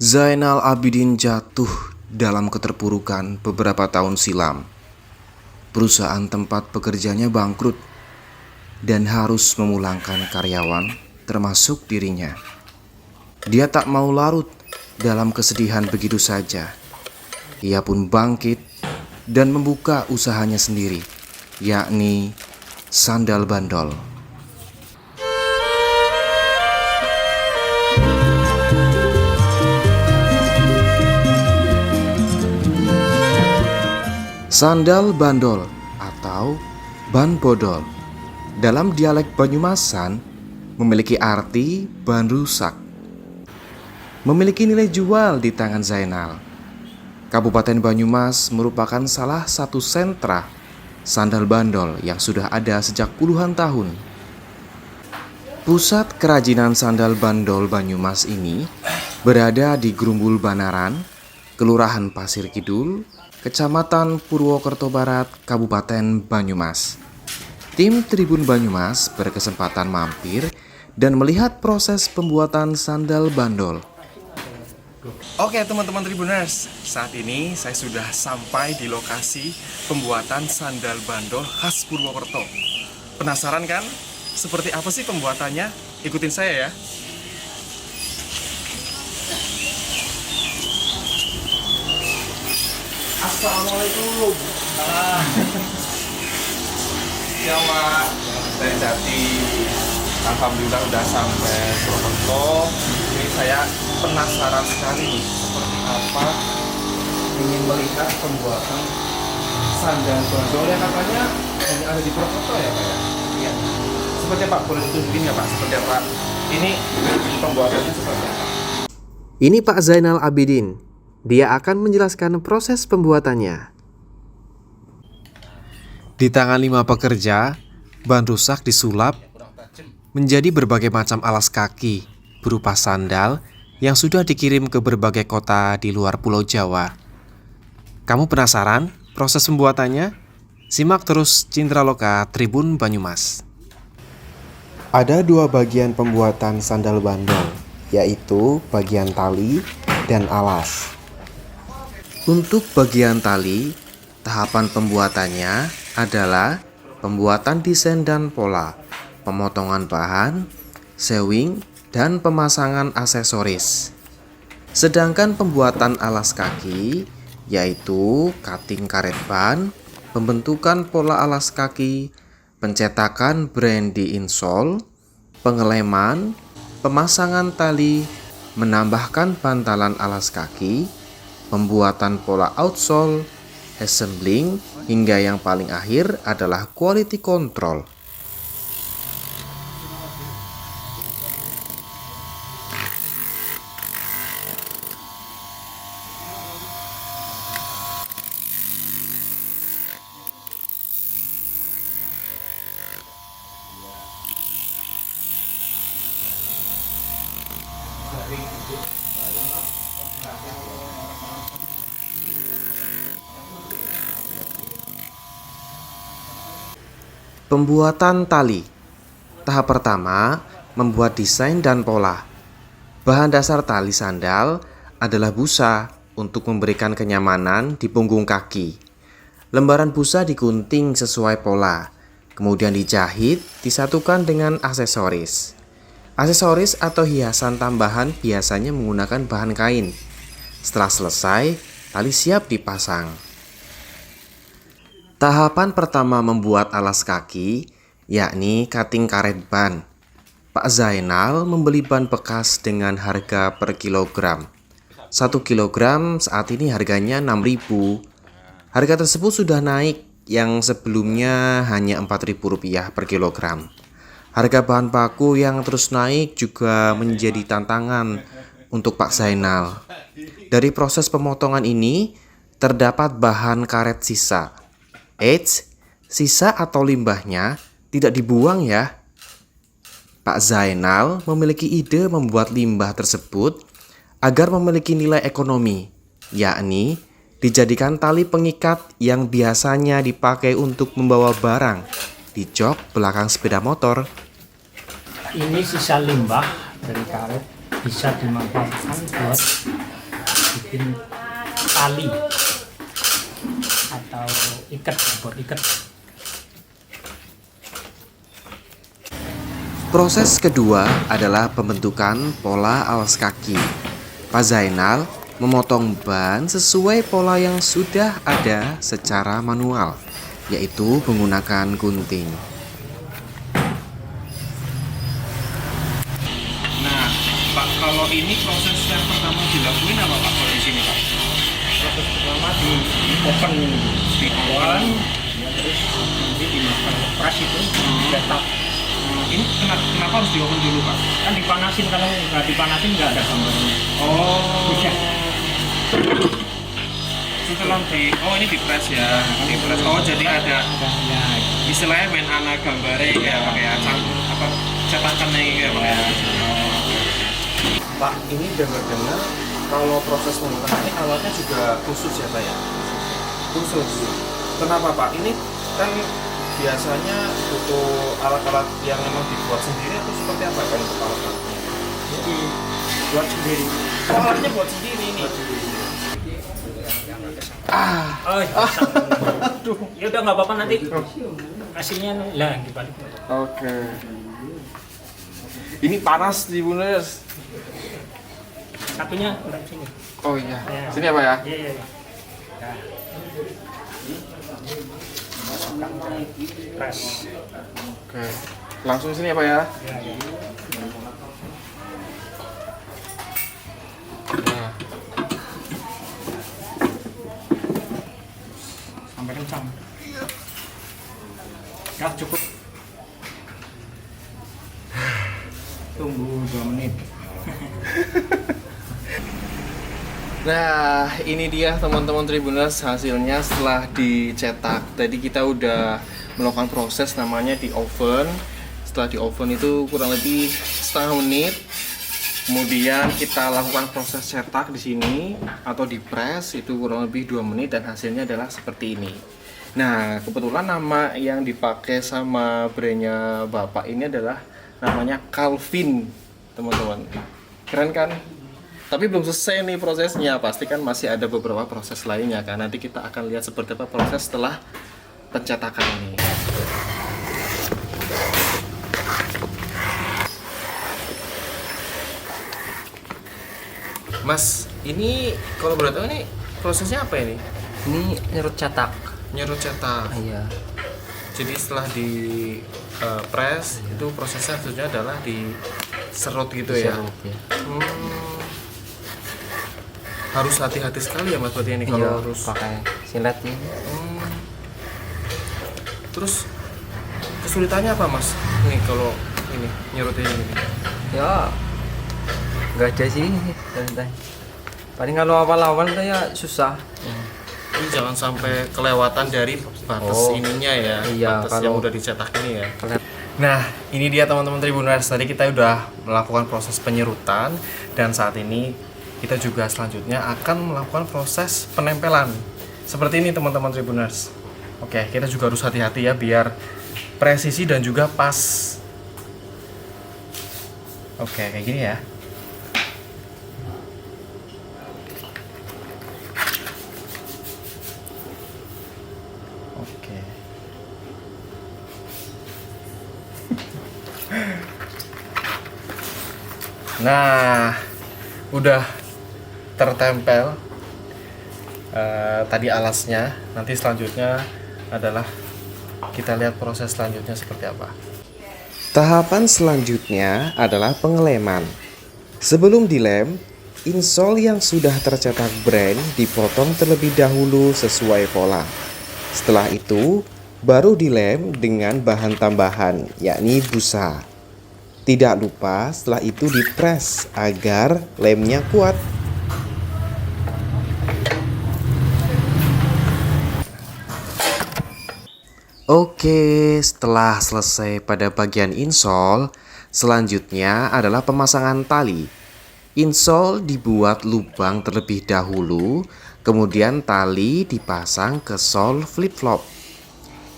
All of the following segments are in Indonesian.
Zainal Abidin jatuh dalam keterpurukan beberapa tahun silam. Perusahaan tempat pekerjanya bangkrut dan harus memulangkan karyawan, termasuk dirinya. Dia tak mau larut dalam kesedihan begitu saja. Ia pun bangkit dan membuka usahanya sendiri, yakni Sandal Bandol. Sandal bandol atau ban bodol dalam dialek Banyumasan memiliki arti ban rusak. Memiliki nilai jual di tangan Zainal. Kabupaten Banyumas merupakan salah satu sentra sandal bandol yang sudah ada sejak puluhan tahun. Pusat kerajinan sandal bandol Banyumas ini berada di Grumbul Banaran, Kelurahan Pasir Kidul, Kecamatan Purwokerto Barat, Kabupaten Banyumas. Tim Tribun Banyumas berkesempatan mampir dan melihat proses pembuatan sandal bandol. Oke teman-teman Tribuners, saat ini saya sudah sampai di lokasi pembuatan sandal bandol khas Purwokerto. Penasaran kan? Seperti apa sih pembuatannya? Ikutin saya ya. Assalamualaikum. Ya Pak, dari Jati. Alhamdulillah udah sampai Purwokerto. Ini saya penasaran sekali seperti apa, ingin melihat pembuatan sandal bandol yang katanya hanya ada di Purwokerto ya Pak ya? Iya. Seperti apa? Boleh ditunjukin ya Pak? Seperti apa? Ini pembuatannya seperti apa? Ini Pak Zainal Abidin. Dia akan menjelaskan proses pembuatannya. Di tangan 5 pekerja, ban rusak disulap menjadi berbagai macam alas kaki berupa sandal yang sudah dikirim ke berbagai kota di luar Pulau Jawa. Kamu penasaran proses pembuatannya? Simak terus Cindra Loka Tribun Banyumas. Ada 2 bagian pembuatan sandal bandol, yaitu bagian tali dan alas. Untuk bagian tali, tahapan pembuatannya adalah pembuatan desain dan pola, pemotongan bahan, sewing, dan pemasangan aksesoris. Sedangkan pembuatan alas kaki, yaitu cutting karet ban, pembentukan pola alas kaki, pencetakan brand di insole, pengeleman, pemasangan tali, menambahkan bantalan alas kaki, pembuatan pola outsole, assembling, hingga yang paling akhir adalah quality control. Pembuatan tali. Tahap pertama, membuat desain dan pola. Bahan dasar tali sandal adalah busa untuk memberikan kenyamanan di punggung kaki. Lembaran busa digunting sesuai pola, kemudian dijahit disatukan dengan aksesoris. Aksesoris atau hiasan tambahan biasanya menggunakan bahan kain. Setelah selesai, tali siap dipasang. Tahapan pertama membuat alas kaki, yakni cutting karet ban. Pak Zainal membeli ban bekas dengan harga per kilogram. 1 kilogram saat ini harganya 6.000. Harga tersebut sudah naik, yang sebelumnya hanya Rp4.000 per kilogram. Harga bahan baku yang terus naik juga menjadi tantangan untuk Pak Zainal. Dari proses pemotongan ini, terdapat bahan karet sisa. Sisa atau limbahnya tidak dibuang ya. Pak Zainal memiliki ide membuat limbah tersebut agar memiliki nilai ekonomi, yakni dijadikan tali pengikat yang biasanya dipakai untuk membawa barang di jok belakang sepeda motor. Ini sisa limbah dari karet bisa dimanfaatkan buat bikin tali atau ikat, buat ikat. Proses kedua adalah pembentukan pola alas kaki. Pak Zainal memotong ban sesuai pola yang sudah ada secara manual, yaitu menggunakan gunting. Nah, Pak, kalau ini proses yang pertama dilakuin apa Pak kalau di sini Pak? Proses pertama di oven Di oven, ya, terus nanti dimasukkan ke pres itu dicetak. Ini kenapa harus di oven dulu Pak? Kan dipanasin, kalau nggak dipanasin nggak ada gambarnya. Oh, Bisa. setelah ini di press ya, di press. Oh, jadi ada Ya, istilahnya main anak gambare ya Pak ya, apa cetakan ya Pak ya. Pak, ini dengar-dengar kalau proses menggunakan ini alatnya juga khusus ya Pak ya? Khusus. Kenapa Pak? Ini kan biasanya butuh alat-alat yang memang dibuat sendiri atau seperti apa Pak untuk alat-alatnya? jadi buat sendiri. Oh, alatnya buat sendiri ini. Oh, aduh, ya udah nggak apa-apa, nanti kasihnya lah dibalik. Oke. Ini panas di Buners. Satunya udah sini. Oh iya. Ya. Sini apa ya? Iya, iya. Nah. Masukkan pres. Oke. Langsung sini apa ya? Ya, ya. Nah. Sampai kencang. Ya, cukup. Tunggu 2 menit. Nah, ini dia teman-teman Tribuners hasilnya setelah dicetak. Tadi kita udah melakukan proses namanya di oven. Setelah di oven itu kurang lebih setengah menit. Kemudian kita lakukan proses cetak di sini atau di press itu kurang lebih 2 menit dan hasilnya adalah seperti ini. Nah, kebetulan nama yang dipakai sama brandnya Bapak ini adalah namanya Calvin, teman-teman. Keren kan? Tapi belum selesai nih prosesnya, pasti kan masih ada beberapa proses lainnya kan. Nanti kita akan lihat seperti apa proses setelah pencetakan ini. Mas, ini kalau boleh tahu ini prosesnya apa ini? Ini nyerut cetak. Nyerut cetak. Iya. Jadi setelah di press itu prosesnya sebenarnya adalah diserut gitu ya. Serut, ya. Harus hati-hati sekali ya Mas berarti ini kalau Iya, harus. pakai silet ya. Terus kesulitannya apa Mas? Nih kalau ini nyerutnya ini. Ya nggak ada sih santai. Paling kalau awal-awal tuh ya susah. Ini jangan sampai kelewatan dari batas Oh, ininya ya. iya, Batas yang kalau- udah dicetak ini ya. Kalian- Nah, ini dia teman-teman Tribuners. Tadi kita udah melakukan proses penyerutan dan saat ini kita juga selanjutnya akan melakukan proses penempelan. Seperti ini teman-teman Tribuners. Oke, kita juga harus hati-hati ya biar presisi dan juga pas. Oke, kayak gini ya. Oke. Nah, udah tertempel tadi alasnya. Nanti selanjutnya adalah kita lihat proses selanjutnya seperti apa. Tahapan selanjutnya adalah pengeleman. Sebelum dilem, insol yang sudah tercetak brand dipotong terlebih dahulu sesuai pola. Setelah itu, baru dilem dengan bahan tambahan, yakni busa. Tidak lupa setelah itu dipres agar lemnya kuat. Oke, setelah selesai pada bagian insol, selanjutnya adalah pemasangan tali. Insol dibuat lubang terlebih dahulu Kemudian tali dipasang ke sol flip-flop.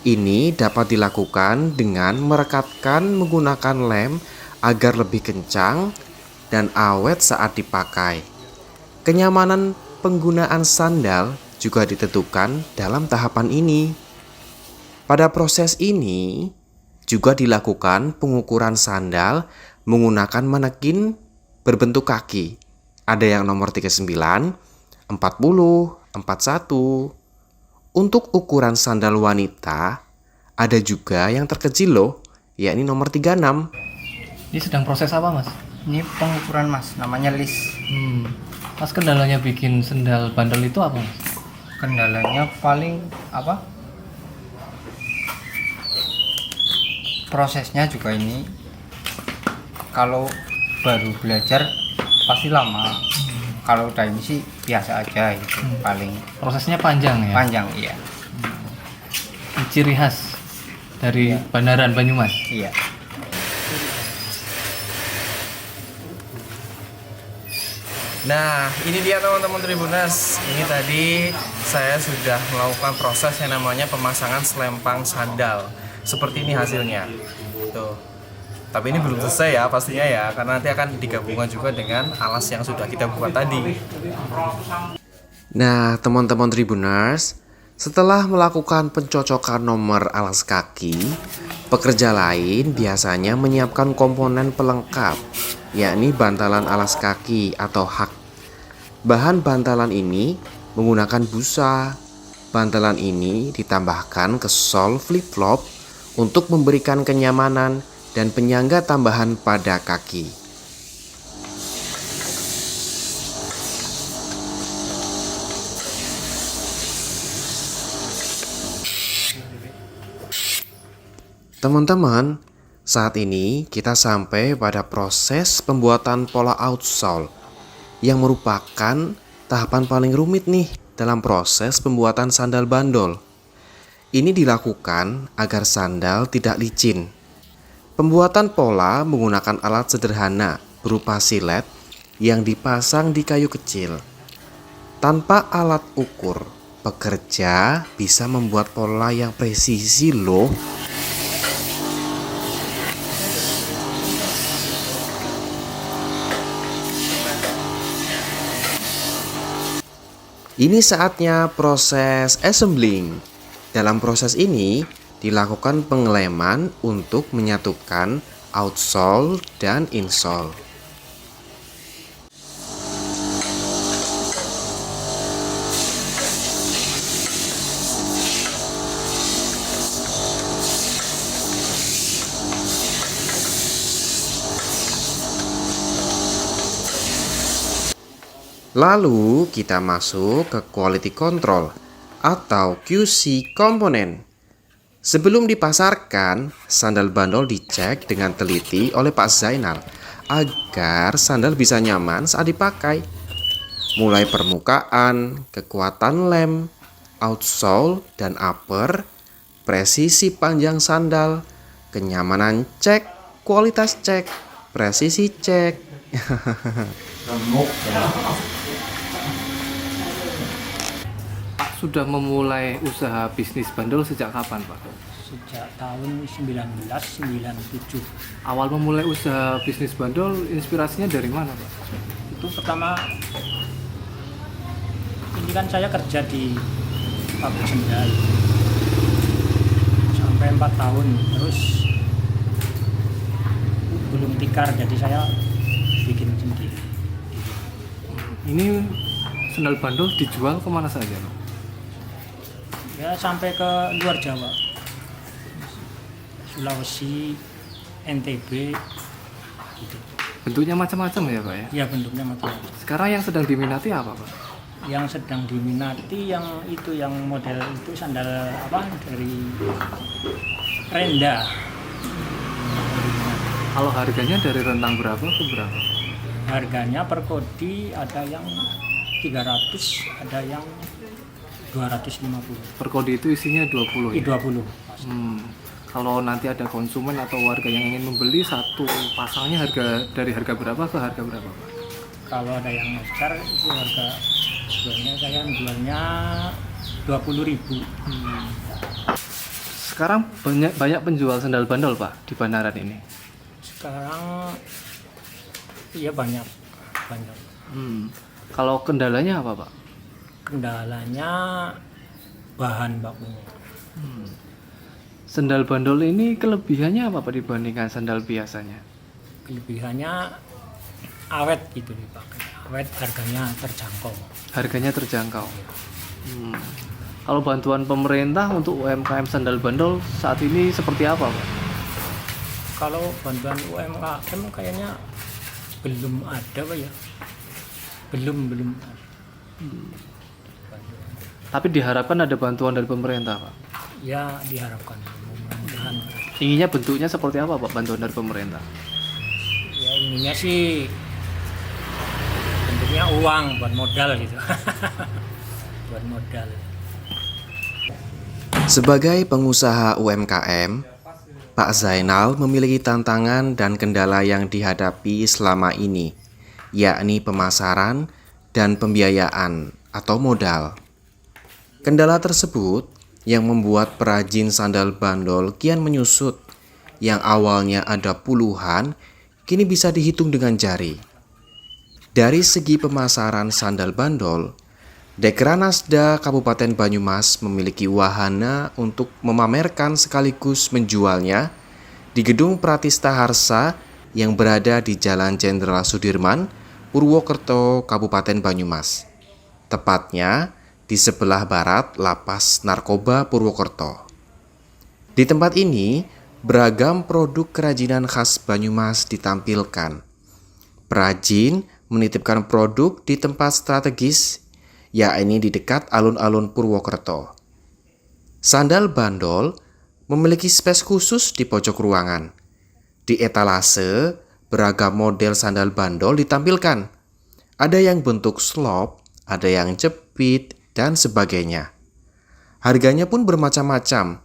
Ini dapat dilakukan dengan merekatkan menggunakan lem agar lebih kencang dan awet saat dipakai. Kenyamanan penggunaan sandal juga ditentukan dalam tahapan ini. Pada proses ini juga dilakukan pengukuran sandal menggunakan manekin berbentuk kaki. Ada yang nomor 39, 40, 41. Untuk ukuran sandal wanita, ada juga yang terkecil loh, yakni nomor 36. Ini sedang proses apa, Mas? Ini pengukuran Mas, namanya list. Mas, kendalanya bikin sendal bandel itu apa, Mas? Kendalanya paling apa? Prosesnya juga ini kalau baru belajar pasti lama. Kalau udah ini sih biasa aja gitu, paling Prosesnya panjang ya? panjang iya. Ciri khas dari Bandaran Banyumas. Iya. Nah, ini dia teman-teman Tribuners. Ini tadi saya sudah melakukan proses yang namanya pemasangan selempang sandal. Seperti ini hasilnya. Tuh. Tapi ini belum selesai ya pastinya ya, karena nanti akan digabungkan juga dengan alas yang sudah kita buat tadi. Nah, teman-teman Tribuners, setelah melakukan pencocokan nomor alas kaki, pekerja lain biasanya menyiapkan komponen pelengkap, yakni bantalan alas kaki atau hak. Bahan bantalan ini menggunakan busa. Bantalan ini ditambahkan ke sol flip-flop untuk memberikan kenyamanan dan penyangga tambahan pada kaki. Teman-teman, saat ini kita sampai pada proses pembuatan pola outsole yang merupakan tahapan paling rumit nih dalam proses pembuatan sandal bandol. Ini dilakukan agar sandal tidak licin. Pembuatan pola menggunakan alat sederhana berupa silet yang dipasang di kayu kecil. Tanpa alat ukur, pekerja bisa membuat pola yang presisi loh. Ini saatnya proses assembling. Dalam proses ini dilakukan pengeleman untuk menyatukan outsole dan insole. Lalu kita masuk ke quality control atau QC komponen. Sebelum dipasarkan, sandal bandol dicek dengan teliti oleh Pak Zainal agar sandal bisa nyaman saat dipakai. Mulai permukaan, kekuatan lem, outsole dan upper, presisi panjang sandal, kenyamanan cek, kualitas cek, presisi cek. Pak sudah memulai usaha bisnis bandel sejak kapan, Pak? Sejak tahun 1997. Awal memulai usaha bisnis bandel inspirasinya dari mana, Pak? Itu pertama, ini kan saya kerja di pabrik sendal sampai 4 tahun, terus belum tikar, jadi saya bikin sendiri. Ini sandal bandel dijual kemana saja, Pak? Ya sampai ke luar Jawa, Sulawesi, NTB, gitu. Bentuknya macam-macam ya, Pak ya? Ya bentuknya macam-macam. Sekarang yang sedang diminati apa, Pak? Yang sedang diminati yang itu, yang model itu sandal apa dari Renda. Kalau harganya dari rentang berapa ke berapa? Harganya per kodi ada yang 300, ada yang 250. Per kode itu isinya 20 ya? 20. Kalau nanti ada konsumen atau warga yang ingin membeli satu pasangnya dari harga berapa ke harga berapa, Pak? Kalau ada yang ngejar itu harga Jualnya saya jualnya 20.000. Sekarang banyak penjual sandal bandol Pak di Banaran ini. Sekarang iya banyak. Kalau kendalanya apa Pak? Kendalanya bahan bakunya. Sandal bandol ini kelebihannya apa Pak dibandingkan sandal biasanya? Kelebihannya awet gitu dipakai. Awet, harganya terjangkau. Harganya terjangkau. Kalau bantuan pemerintah untuk UMKM sandal bandol saat ini seperti apa Pak? Kalau bantuan UMKM kayaknya belum ada Pak ya. Belum ada. Tapi diharapkan ada bantuan dari pemerintah Pak. Ya diharapkan mudah-mudahan. Inginnya bentuknya seperti apa Pak bantuan dari pemerintah? Ya ininya sih bentuknya uang buat modal gitu. Buat modal. Sebagai pengusaha UMKM, Pak Zainal memiliki tantangan dan kendala yang dihadapi selama ini, yakni pemasaran dan pembiayaan atau modal. Kendala tersebut yang membuat perajin sandal bandol kian menyusut, yang awalnya ada puluhan, kini bisa dihitung dengan jari. Dari segi pemasaran sandal bandol, Dekranasda Kabupaten Banyumas memiliki wahana untuk memamerkan sekaligus menjualnya di Gedung Pratista Harsa yang berada di Jalan Jenderal Sudirman, Purwokerto, Kabupaten Banyumas. Tepatnya di sebelah barat Lapas Narkoba Purwokerto. Di tempat ini, beragam produk kerajinan khas Banyumas ditampilkan. Perajin menitipkan produk di tempat strategis, yakni di dekat alun-alun Purwokerto. Sandal bandol memiliki space khusus di pojok ruangan. Di etalase, beragam model sandal bandol ditampilkan. Ada yang bentuk slop, ada yang jepit, dan sebagainya. Harganya pun bermacam-macam,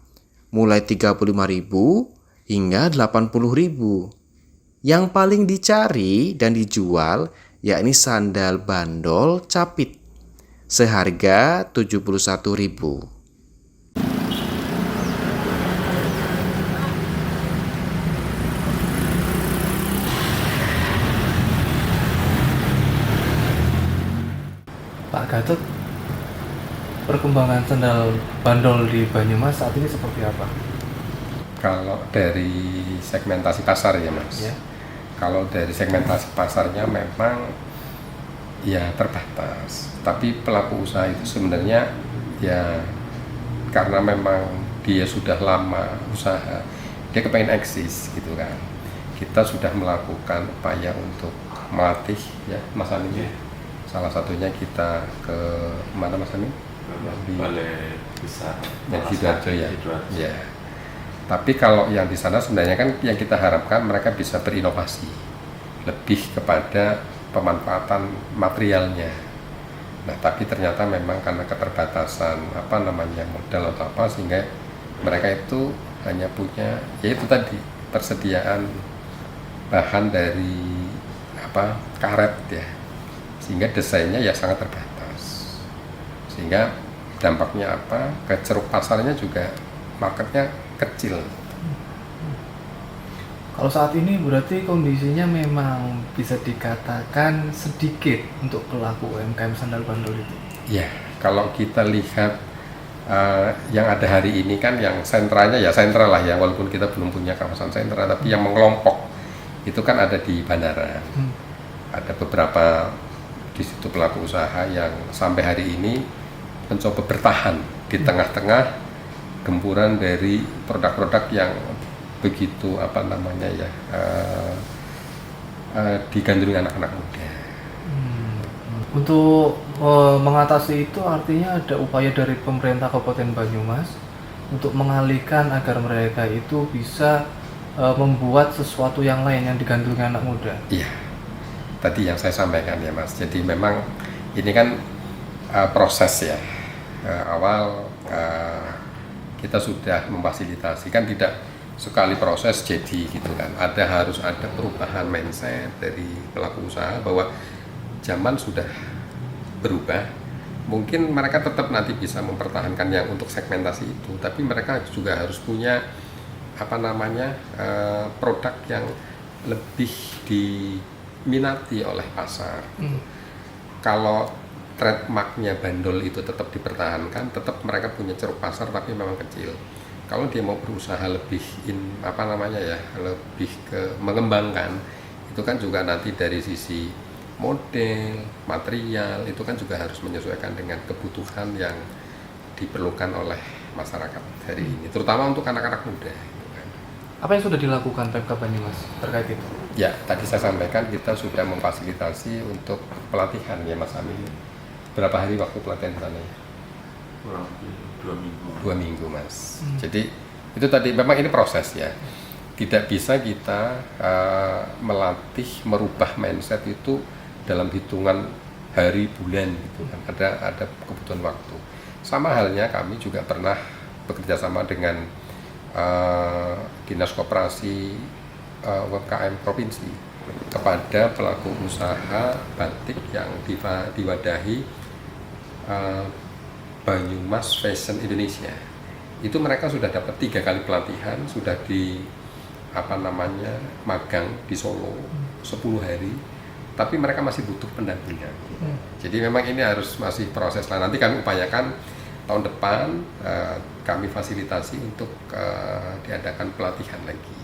mulai 35.000 hingga 80.000. Yang paling dicari dan dijual yakni sandal bandol capit, seharga 71.000. Pak Gatot, perkembangan sandal bandol di Banyumas saat ini seperti apa? Kalau dari segmentasi pasar ya Mas, Ya. kalau dari segmentasi pasarnya memang ya terbatas. Tapi pelaku usaha itu sebenarnya ya karena memang dia sudah lama usaha, dia kepengen eksis gitu kan. Kita sudah melakukan upaya untuk melatih ya Mas Amin. Salah satunya kita ke mana Mas Amin? Balai besar. Yang di Sidoarjo ya. Ya. Tapi kalau yang di sana sebenarnya kan yang kita harapkan mereka bisa berinovasi lebih kepada pemanfaatan materialnya. Nah, tapi ternyata memang karena keterbatasan modal atau apa sehingga mereka itu hanya punya yaitu tadi persediaan bahan dari karet ya. Sehingga desainnya ya sangat terbatas. Sehingga dampaknya ke ceruk pasarnya juga marketnya kecil. Kalau saat ini berarti kondisinya memang bisa dikatakan sedikit untuk pelaku UMKM sandal bandol itu. Ya, kalau kita lihat yang ada hari ini kan yang sentranya ya sentra lah ya, walaupun kita belum punya kawasan sentra, tapi yang mengelompok itu kan ada di Banaran. Ada beberapa di situ pelaku usaha yang sampai hari ini mencoba bertahan di tengah-tengah gempuran dari produk-produk yang begitu digandrungi anak-anak muda. Untuk mengatasi itu artinya ada upaya dari pemerintah Kabupaten Banyumas untuk mengalihkan agar mereka itu bisa membuat sesuatu yang lain yang digandrungi anak muda. Iya, tadi yang saya sampaikan ya Mas. Jadi memang ini kan proses ya. Awal kita sudah memfasilitasi, kan tidak sekali proses jadi gitu kan. Harus ada perubahan mindset dari pelaku usaha bahwa zaman sudah berubah, mungkin mereka tetap nanti bisa mempertahankan yang untuk segmentasi itu, tapi mereka juga harus punya produk yang lebih diminati oleh pasar. Kalau trademarknya bandol itu tetap dipertahankan, tetap mereka punya ceruk pasar tapi memang kecil. Kalau dia mau berusaha lebih lebih ke mengembangkan, itu kan juga nanti dari sisi model, material itu kan juga harus menyesuaikan dengan kebutuhan yang diperlukan oleh masyarakat hari ini, terutama untuk anak-anak muda. Apa yang sudah dilakukan Pemkab Banyumas terkait itu? Ya, tadi saya sampaikan kita sudah memfasilitasi untuk pelatihan ya Mas Amin. Berapa hari waktu pelatihan di sana ya? Kurang lebih 2 minggu. 2 minggu Mas. Jadi itu tadi memang ini proses ya. Tidak bisa kita melatih, merubah mindset itu dalam hitungan hari, bulan gitu kan. Ada kebutuhan waktu. Sama halnya kami juga pernah bekerja sama dengan Dinas Koperasi UMKM Provinsi kepada pelaku usaha batik yang diwadahi Banyumas Fashion Indonesia. Itu mereka sudah dapat 3 kali pelatihan, sudah magang di Solo 10 hari, tapi mereka masih butuh pendampingan. Jadi memang ini harus masih proses lah. Nanti kami upayakan tahun depan kami fasilitasi untuk diadakan pelatihan lagi.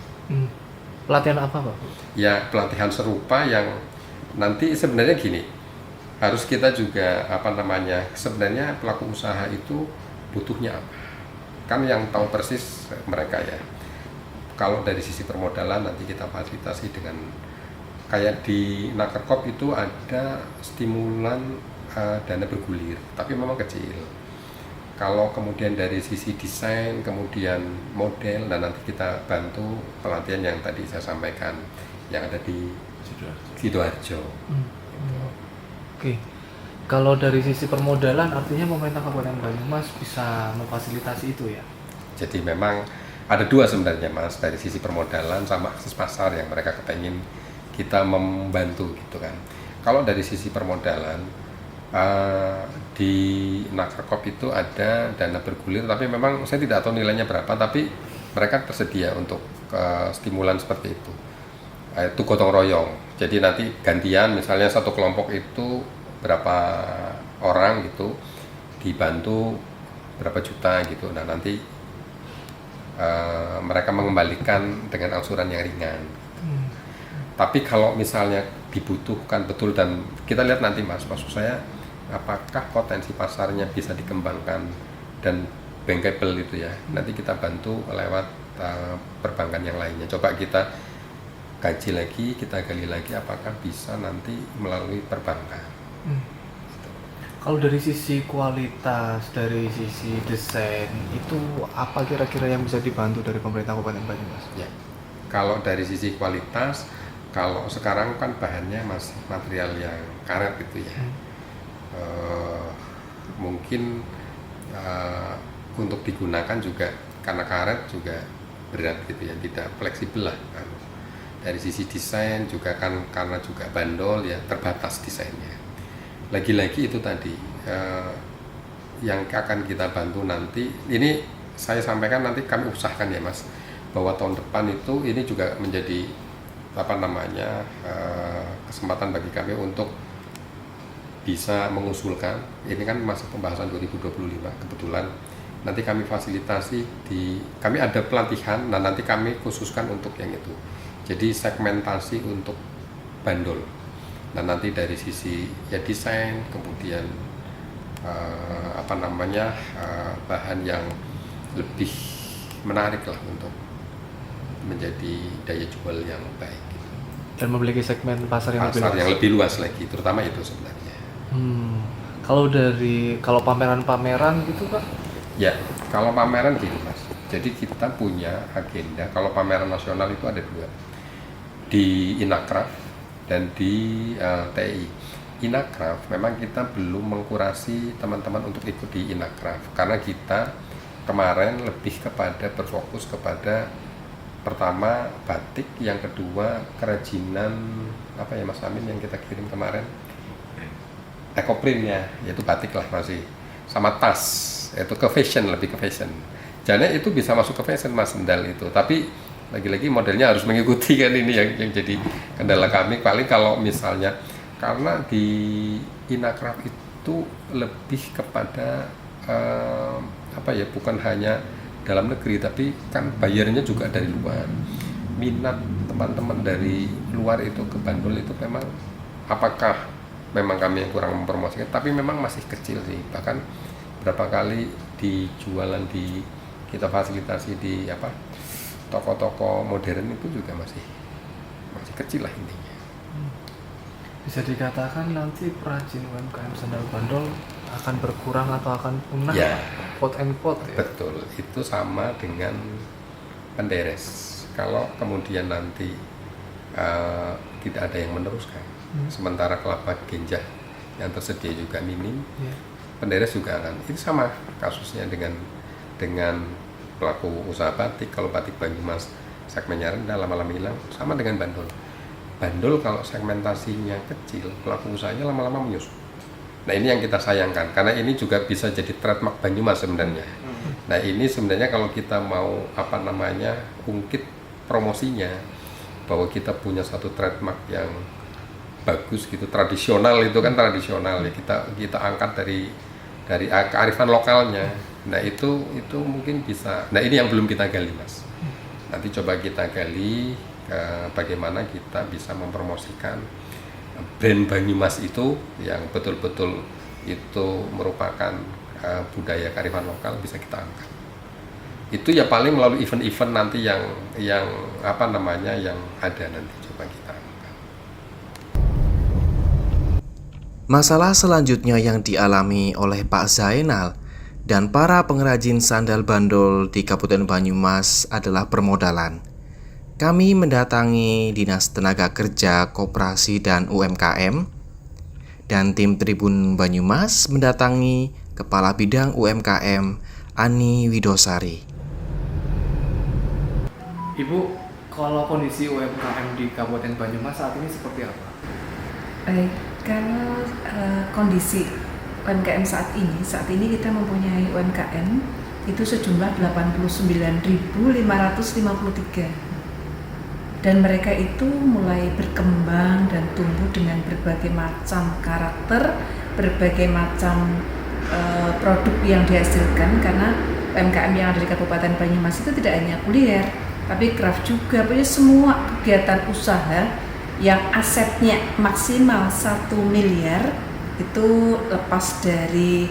Pelatihan apa Pak? Ya pelatihan serupa yang nanti sebenarnya gini, harus kita juga sebenarnya pelaku usaha itu butuhnya apa? Kan yang tahu persis mereka ya. Kalau dari sisi permodalan nanti kita fasilitasi dengan kayak di Nakerkop itu ada stimulan dana bergulir, tapi memang kecil. Kalau kemudian dari sisi desain, kemudian model, dan nanti kita bantu pelatihan yang tadi saya sampaikan yang ada di Sidoarjo. Oke. Kalau dari sisi permodalan, artinya pemerintah Kabupaten Banyumas bisa memfasilitasi itu ya? Jadi memang ada 2 sebenarnya Mas, dari sisi permodalan sama akses pasar yang mereka kepengen kita membantu gitu kan. Kalau dari sisi permodalan, di Nakerkop itu ada dana bergulir, tapi memang saya tidak tahu nilainya berapa, tapi mereka tersedia untuk stimulan seperti itu. Itu gotong royong. Jadi nanti gantian, misalnya satu kelompok itu berapa orang gitu, dibantu berapa juta gitu. Nah nanti mereka mengembalikan dengan angsuran yang ringan. Tapi kalau misalnya dibutuhkan betul, dan kita lihat nanti Mas, maksud saya apakah potensi pasarnya bisa dikembangkan dan bankable itu ya, nanti kita bantu lewat perbankan yang lainnya. Coba kita kaji lagi, kita gali lagi apakah bisa nanti melalui perbankan. Kalau dari sisi kualitas, dari sisi desain, itu apa kira-kira yang bisa dibantu dari pemerintah Kabupaten Banyumas? Ya, kalau dari sisi kualitas, kalau sekarang kan bahannya masih material yang karet gitu ya. Mungkin untuk digunakan juga karena karet juga berat gitu ya, tidak fleksibel lah. Dari sisi desain juga kan karena juga bandol ya, terbatas desainnya. Lagi-lagi itu tadi yang akan kita bantu nanti, ini saya sampaikan nanti kami usahakan ya Mas, bahwa tahun depan itu ini juga menjadi kesempatan bagi kami untuk bisa mengusulkan, ini kan masa pembahasan 2025, kebetulan nanti kami fasilitasi kami ada pelatihan, nah nanti kami khususkan untuk yang itu, jadi segmentasi untuk bandol. Nah nanti dari sisi ya desain, kemudian bahan yang lebih menarik lah untuk menjadi daya jual yang baik dan memiliki segmen pasar yang lebih luas lagi, terutama itu sebenarnya. Kalau pameran-pameran gitu Pak? Ya, kalau pameran gini Mas. Jadi kita punya agenda. Kalau pameran nasional itu ada 2, di Inakraf dan di TI. Inakraf memang kita belum mengkurasi teman-teman untuk ikut di Inakraf karena kita kemarin lebih berfokus kepada pertama batik, yang kedua kerajinan Mas Amin yang kita kirim kemarin. ekoprintnya, yaitu batik lah masih, sama tas, itu ke fashion, lebih ke fashion. Jadi itu bisa masuk ke fashion Mas, sendal itu, tapi lagi-lagi modelnya harus mengikuti kan, ini yang jadi kendala kami. Paling kalau misalnya, karena di Inacraft itu lebih kepada bukan hanya dalam negeri, tapi kan bayarnya juga dari luar. Minat teman-teman dari luar itu ke Bandul itu memang, apakah memang kami yang kurang mempromosikan, tapi memang masih kecil sih. Bahkan berapa kali dijualan kita fasilitasi di toko-toko modern itu juga masih kecil lah intinya. Bisa dikatakan nanti perajin UMKM sandal Bandul akan berkurang atau akan punah, Ya, quote and quote ya. betul. Itu sama dengan penderes. Kalau kemudian nanti tidak ada yang meneruskan, sementara kelapa ganja yang tersedia juga minim, penderes juga akan. Itu sama kasusnya dengan pelaku usaha batik. Kalau batik Banyumas segmennya rendah, lama-lama hilang. Sama dengan Bandul. Bandul kalau segmentasinya kecil, pelaku usahanya lama-lama menyusut. Nah ini yang kita sayangkan, karena ini juga bisa jadi trademark Banyumas sebenarnya. Nah ini sebenarnya kalau kita mau ungkit promosinya, bahwa kita punya satu trademark yang bagus gitu, tradisional, itu kan tradisional ya, kita angkat dari kearifan lokalnya. Nah itu mungkin bisa. Nah ini yang belum kita gali Mas. Nanti coba kita gali bagaimana kita bisa mempromosikan brand Banyumas itu yang betul-betul itu merupakan budaya kearifan lokal, bisa kita angkat. Itu ya paling melalui event-event nanti yang ada nanti, coba kita angkat. Masalah selanjutnya yang dialami oleh Pak Zainal dan para pengrajin sandal Bandul di Kabupaten Banyumas adalah permodalan. Kami mendatangi Dinas Tenaga Kerja, Koperasi dan UMKM, dan tim Tribun Banyumas mendatangi Kepala Bidang UMKM Ani Widosari. Ibu, kalau kondisi UMKM di Kabupaten Banyumas saat ini seperti apa? Baik, kalau kondisi UMKM saat ini kita mempunyai UMKM itu sejumlah 89.553. Dan mereka itu mulai berkembang dan tumbuh dengan berbagai macam karakter, berbagai macam produk yang dihasilkan, karena UMKM yang ada di Kabupaten Banyumas itu tidak hanya kuliner, tapi craft juga, punya semua kegiatan usaha yang asetnya maksimal 1 miliar itu lepas dari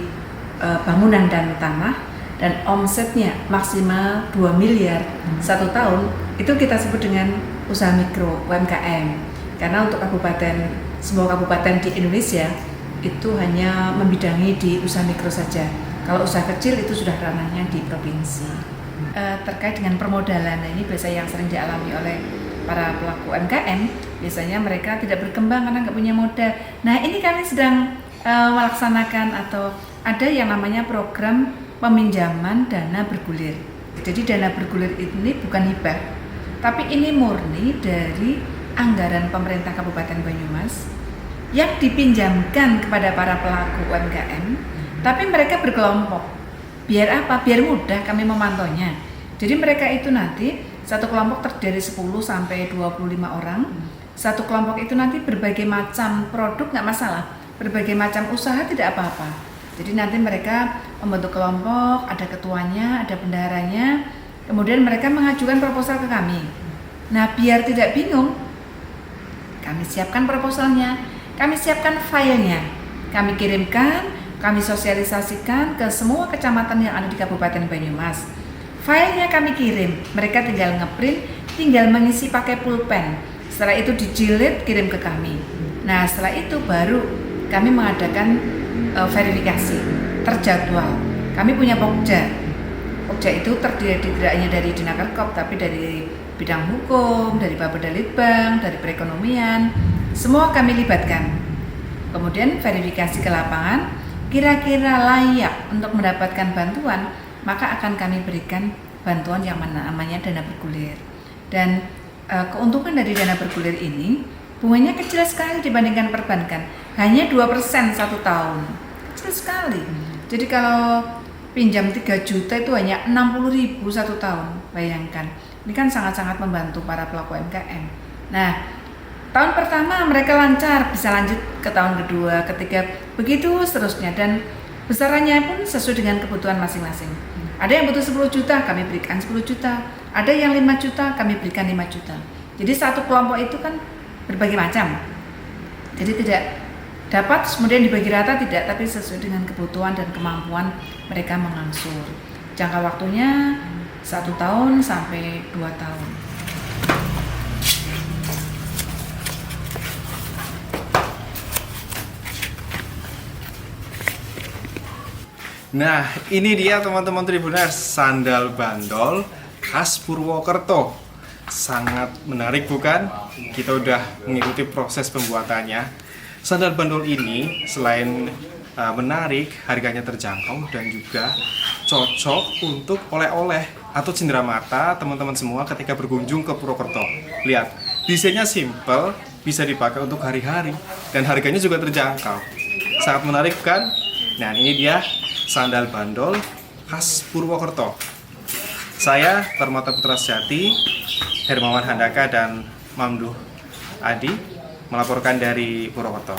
bangunan dan tanah, dan omsetnya maksimal 2 miliar 1 tahun, itu kita sebut dengan usaha mikro UMKM. Karena untuk semua kabupaten di Indonesia itu hanya membidangi di usaha mikro saja. Kalau usaha kecil itu sudah ranahnya di provinsi. Terkait dengan permodalan, nah ini biasanya yang sering dialami oleh para pelaku UMKM. Biasanya mereka tidak berkembang karena nggak punya modal. Nah ini kami sedang melaksanakan atau ada yang namanya program peminjaman dana bergulir. Jadi dana bergulir ini bukan hibah, tapi ini murni dari anggaran pemerintah Kabupaten Banyumas yang dipinjamkan kepada para pelaku UMKM, tapi mereka berkelompok. Biar apa? Biar mudah kami memantaunya. Jadi mereka itu nanti satu kelompok terdiri 10 sampai 25 orang. Satu kelompok itu nanti berbagai macam produk, nggak masalah. Berbagai macam usaha tidak apa-apa. Jadi nanti mereka membentuk kelompok, ada ketuanya, ada bendaharanya. Kemudian mereka mengajukan proposal ke kami. Nah, biar tidak bingung, kami siapkan proposalnya, kami siapkan filenya, kami kirimkan, kami sosialisasikan ke semua kecamatan yang ada di Kabupaten Banyumas. Filenya kami kirim, mereka tinggal ngeprint, tinggal mengisi pakai pulpen. Setelah itu dijilid, kirim ke kami. Nah, setelah itu baru kami mengadakan verifikasi, terjadwal. Kami punya Pokja. Pokja itu terdiri tidak hanya dari Dinakerkop, tapi dari bidang hukum, dari Bapeda Litbang, dari perekonomian, semua kami libatkan. Kemudian verifikasi ke lapangan, kira-kira layak untuk mendapatkan bantuan, maka akan kami berikan bantuan yang namanya dana bergulir. Dan keuntungan dari dana bergulir ini, Bunganya kecil sekali dibandingkan perbankan, hanya 2% 1 tahun. Kecil sekali. Jadi kalau pinjam 3 juta itu hanya 60.000 1 tahun, bayangkan. Ini kan sangat-sangat membantu para pelaku UMKM. Nah, tahun pertama mereka lancar, bisa lanjut ke tahun kedua, ketiga, begitu seterusnya. Dan besarannya pun sesuai dengan kebutuhan masing-masing. Ada yang butuh 10 juta, kami berikan 10 juta. Ada yang 5 juta, kami berikan 5 juta. Jadi satu kelompok itu kan berbagai macam. Jadi tidak dapat kemudian dibagi rata, tidak, tapi sesuai dengan kebutuhan dan kemampuan mereka mengangsur. Jangka waktunya 1 tahun sampai 2 tahun. Nah, ini dia teman-teman Tribuners, sandal bandol khas Purwokerto. Sangat menarik bukan? Kita udah mengikuti proses pembuatannya. Sandal bandol ini selain menarik, harganya terjangkau dan juga cocok untuk oleh-oleh atau cenderamata teman-teman semua ketika berkunjung ke Purwokerto. Lihat, desainnya simple, bisa dipakai untuk hari-hari dan harganya juga terjangkau. Sangat menarik kan? Nah, ini dia sandal bandol khas Purwokerto. Saya Permata Putra Sejati, Hermawan Handaka dan Mamduh Adi melaporkan dari Purwokerto.